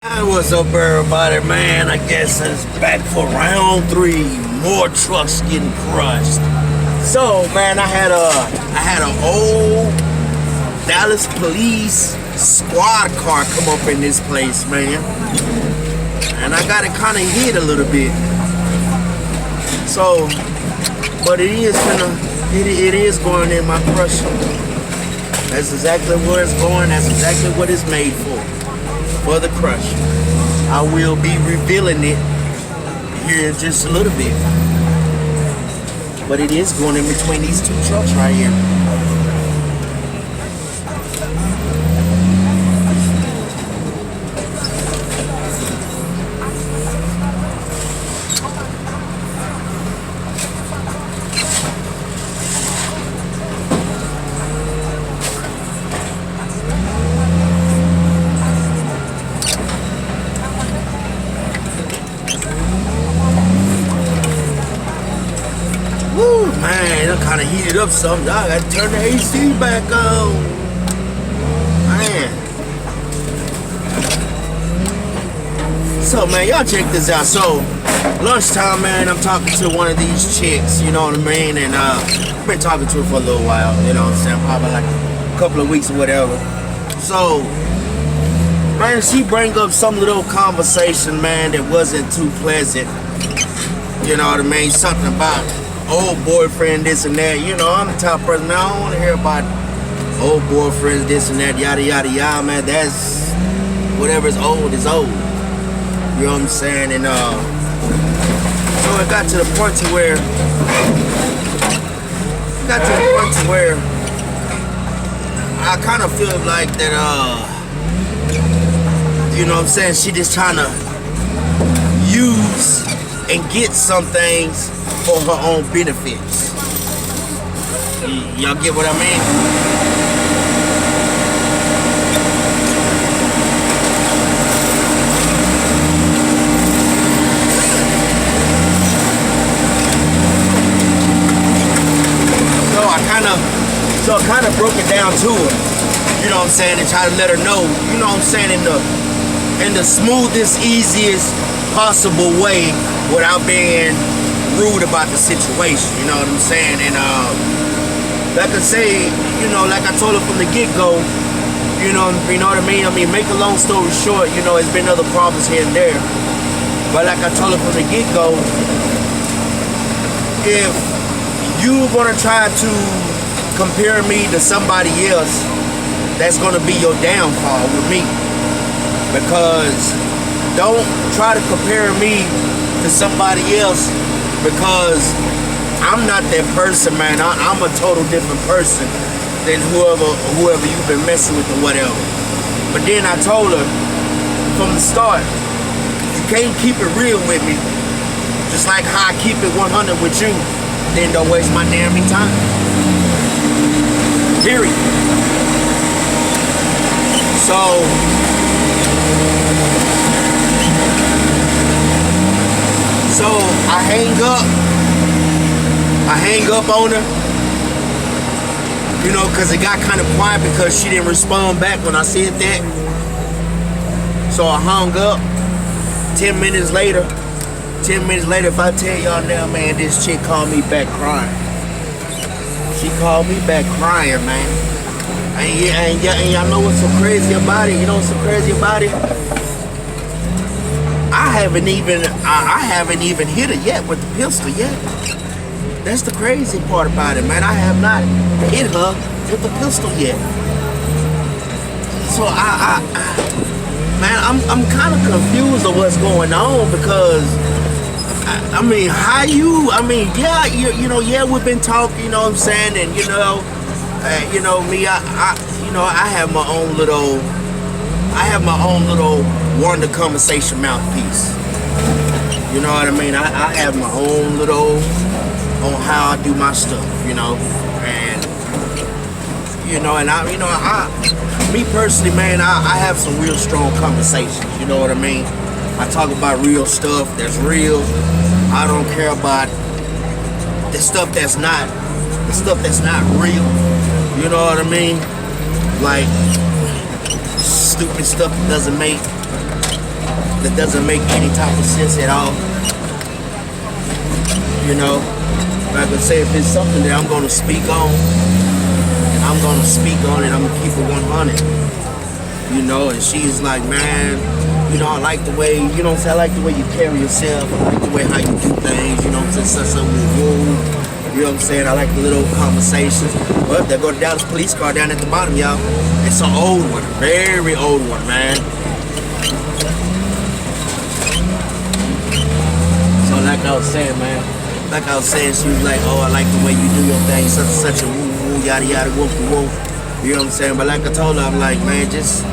What's up, everybody, man? I guess it's back for round 3. More trucks getting crushed. So, man, I had an old Dallas police squad car come up in this place, man, and I got it kind of hit a little bit. So, but it is going in my crusher. That's exactly where it's going. That's exactly what it's made for the crush. I will be revealing it here in just a little bit. But it is going in between these two trucks right here. Woo, man, it kind of heated up something. I got to turn the AC back on. Man. So, man, y'all check this out. So, lunchtime, man, I'm talking to one of these chicks, you know what I mean? And I've been talking to her for a little while, you know what I'm saying? Probably like a couple of weeks or whatever. So, man, she bring up some little conversation, man, that wasn't too pleasant. You know what I mean? Something about old boyfriend, this and that. You know, I'm the type of person, man, I don't want to hear about old boyfriends, this and that, yada, yada, yada, man. That's, whatever is old is old. You know what I'm saying? And, so it got to the point to where, I kind of feel like that, you know what I'm saying, she just trying to use and get some things for her own benefits. Y'all get what I mean? So I kind of broke it down to her, you know what I'm saying, and try to let her know, you know what I'm saying, in the smoothest, easiest possible way without being rude about the situation, you know what I'm saying. And like I say, you know, like I told her from the get-go, you know what I mean. I mean, make a long story short, you know, it's been other problems here and there, but like I told her from the get-go, if you're gonna try to compare me to somebody else, that's gonna be your downfall with me. Because don't try to compare me to somebody else, because I'm not that person, man. I'm a total different person than whoever you've been messing with or whatever. But then I told her from the start, you can't keep it real with me, just like how I keep it 100 with you, then don't waste my damn time. Period. So I hang up on her, you know, because it got kind of quiet because she didn't respond back when I said that. So I hung up. 10 minutes later, if I tell y'all now, man, this chick called me back crying. She called me back crying, man. And y'all know what's so crazy about it? You know what's so crazy about it? I haven't even hit her yet with the pistol yet. That's the crazy part about it, man. I have not hit her with the pistol yet. So man, I'm kind of confused of what's going on, because I mean, yeah, you know, yeah, we've been talking, you know what I'm saying, and you know, me, I have my own little Wonder Conversation mouthpiece. You know what I mean? I have my own little on how I do my stuff, you know, and me personally, man, I have some real strong conversations. You know what I mean? I talk about real stuff that's real. I don't care about the stuff that's not real. You know what I mean? Like stupid stuff that doesn't make that doesn't make any type of sense at all. You know, like I say, if it's something that I'm going to speak on, I'm going to speak on it. I'm going to keep it 100. You know, and she's like, man, you know, I like the way, you know what I'm saying, I like the way you carry yourself. I like the way how you do things, you know what I'm saying, such a woo. You know what I'm saying? I like the little conversations. Well, there go the Dallas police car down at the bottom, y'all. It's an old one, very old one, man. So like I was saying, man, she was like, oh, I like the way you do your thing, such a woo, yada yada, woof woof. You know what I'm saying? But like I told her, I'm like, man, just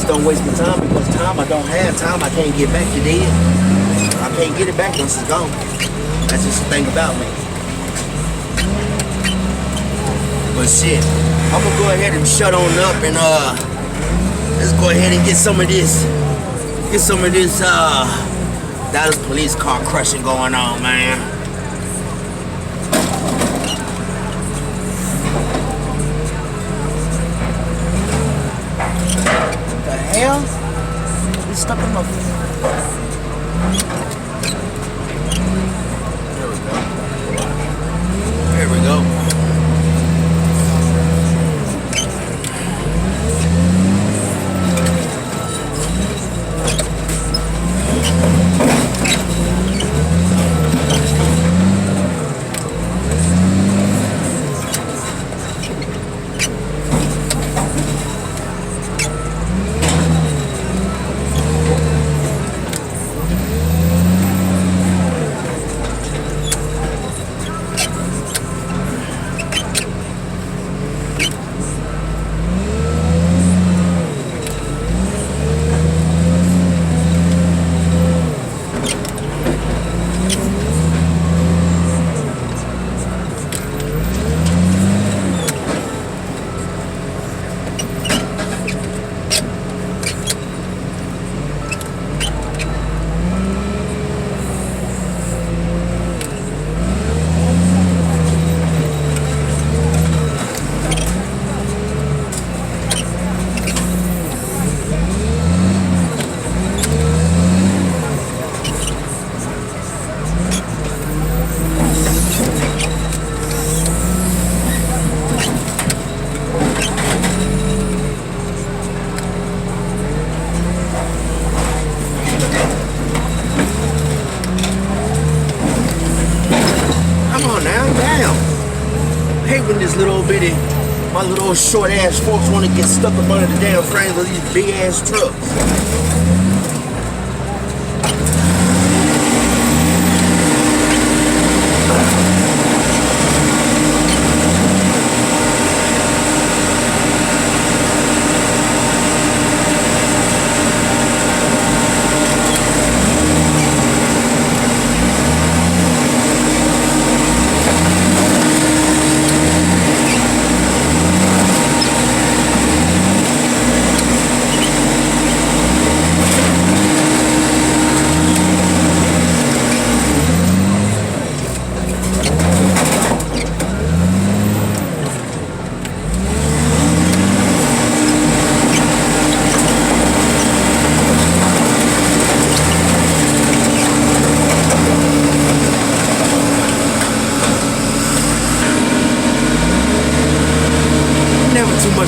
don't waste my time, because time I don't have, time I can't get back. You dead. I can't get it back once it's gone. That's just the thing about me. But shit, I'm gonna go ahead and shut on up and let's go ahead and get some of this Dallas police car crushing going on, man. What the hell? It's stuck in my... There we go. My little short ass folks want to get stuck up under the damn frames of these big ass trucks.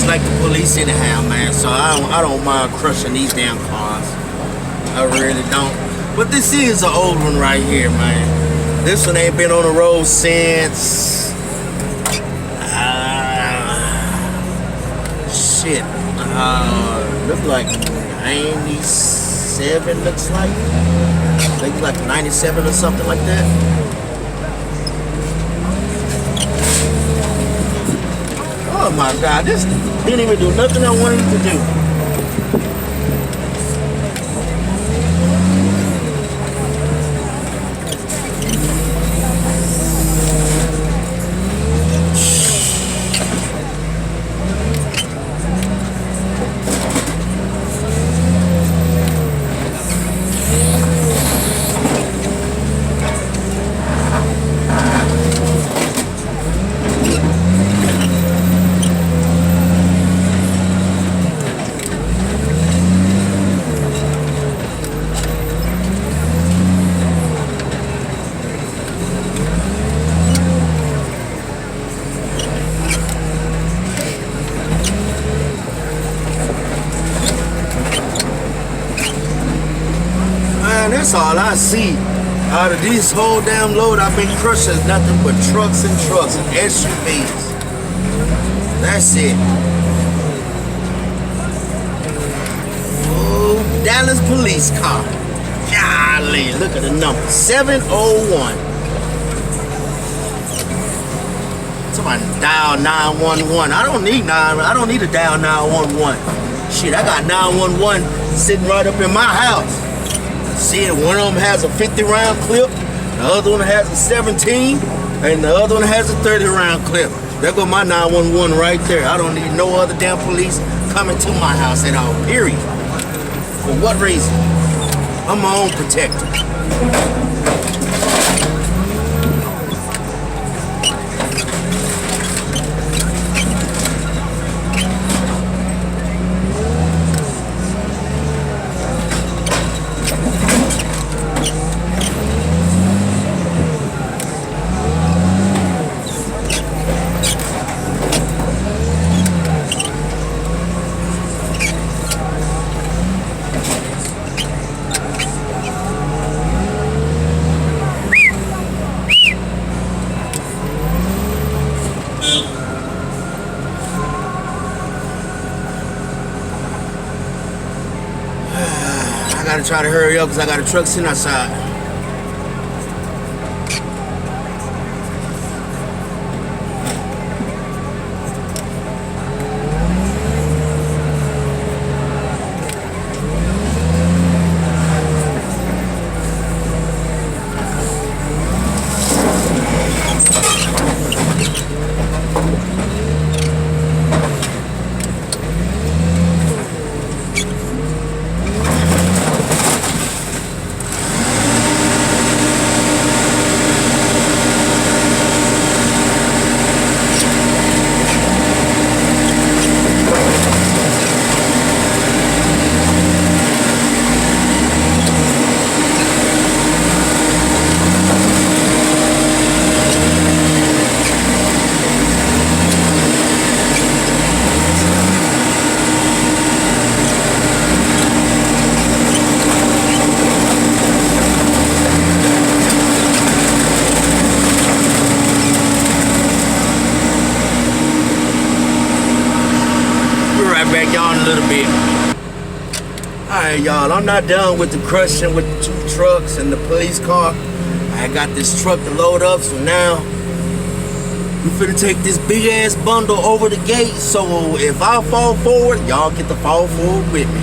Like the police anyhow, man, so I don't mind crushing these damn cars. I really don't. But this is an old one right here, man. This one ain't been on the road since shit. Look like 97. Looks like maybe like 97 or something like that. Oh my God, this didn't even do nothing I wanted it to do. That's all I see. Out of this whole damn load I've been crushing is nothing but trucks and trucks and SUVs. That's it. Oh, Dallas police car. Golly, look at the number. 701. Somebody dial 911. I don't need to dial 911. Shit, I got 911 sitting right up in my house. See, one of them has a 50-round clip, the other one has a 17, and the other one has a 30-round clip. There go my 911 right there. I don't need no other damn police coming to my house at all, period. For what reason? I'm my own protector. I gotta try to hurry up because I got a truck sitting outside. Back y'all in a little bit. Alright y'all, I'm not done with the crushing with the 2 trucks and the police car. I got this truck to load up, so now we finna take this big ass bundle over the gate, so if I fall forward, y'all get to fall forward with me.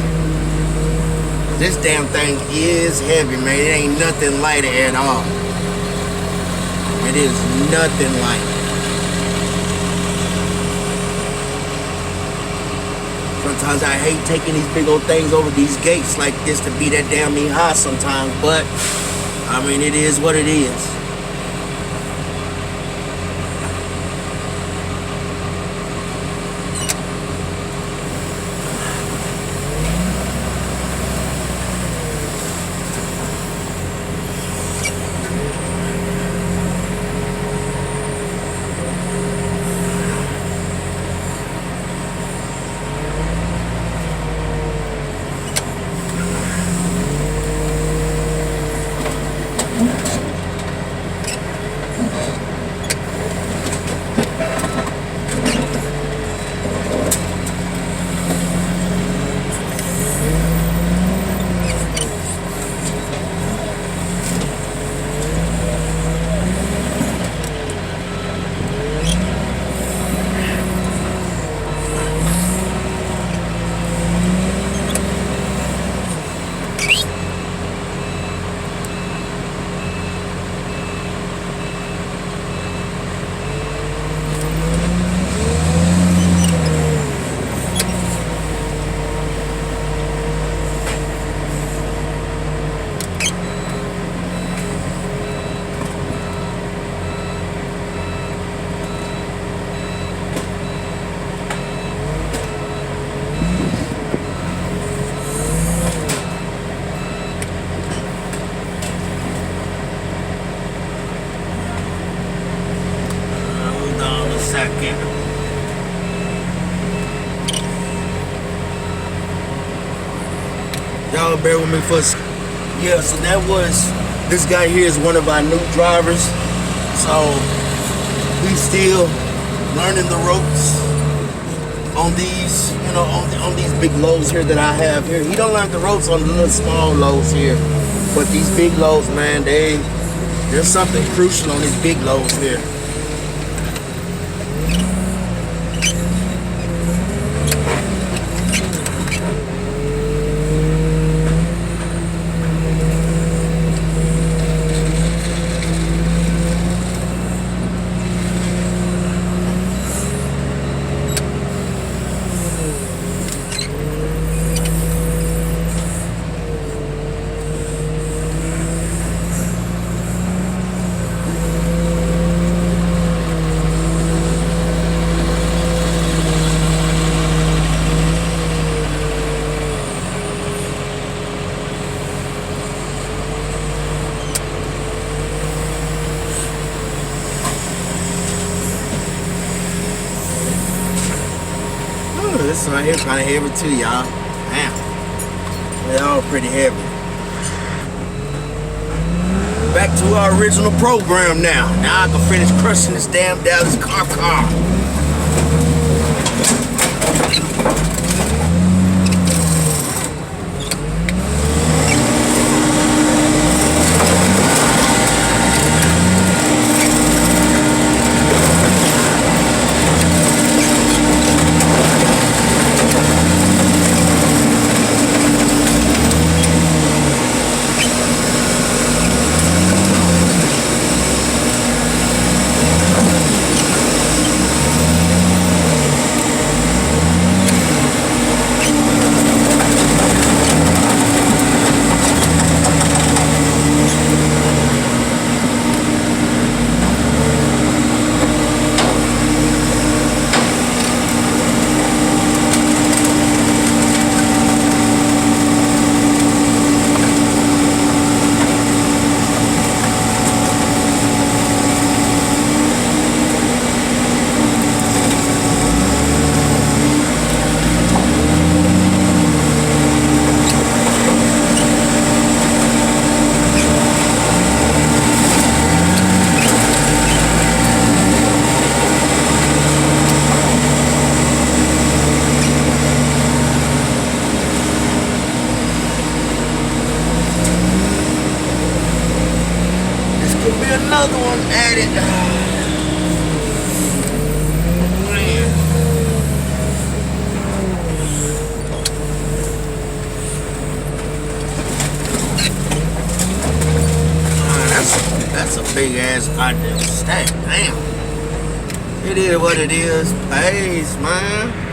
This damn thing is heavy, man. It ain't nothing lighter at all. It is nothing light. Sometimes I hate taking these big old things over these gates like this to be that damn high sometimes, but I mean, it is what it is. Second. Y'all bear with me for a second. Yeah, so that was, this guy here is one of our new drivers. So he's still learning the ropes on these, you know, on these big loads here that I have here. He don't learn the ropes on the little small loads here, but these big loads, man, there's something crucial on these big loads here. This one right here kind of heavy too, y'all. Damn. They're all pretty heavy. Back to our original program now. Now I can finish crushing this damn Dallas car. Another one added. Man. That's a big ass goddamn stack. Damn. It is what it is. Pays, man.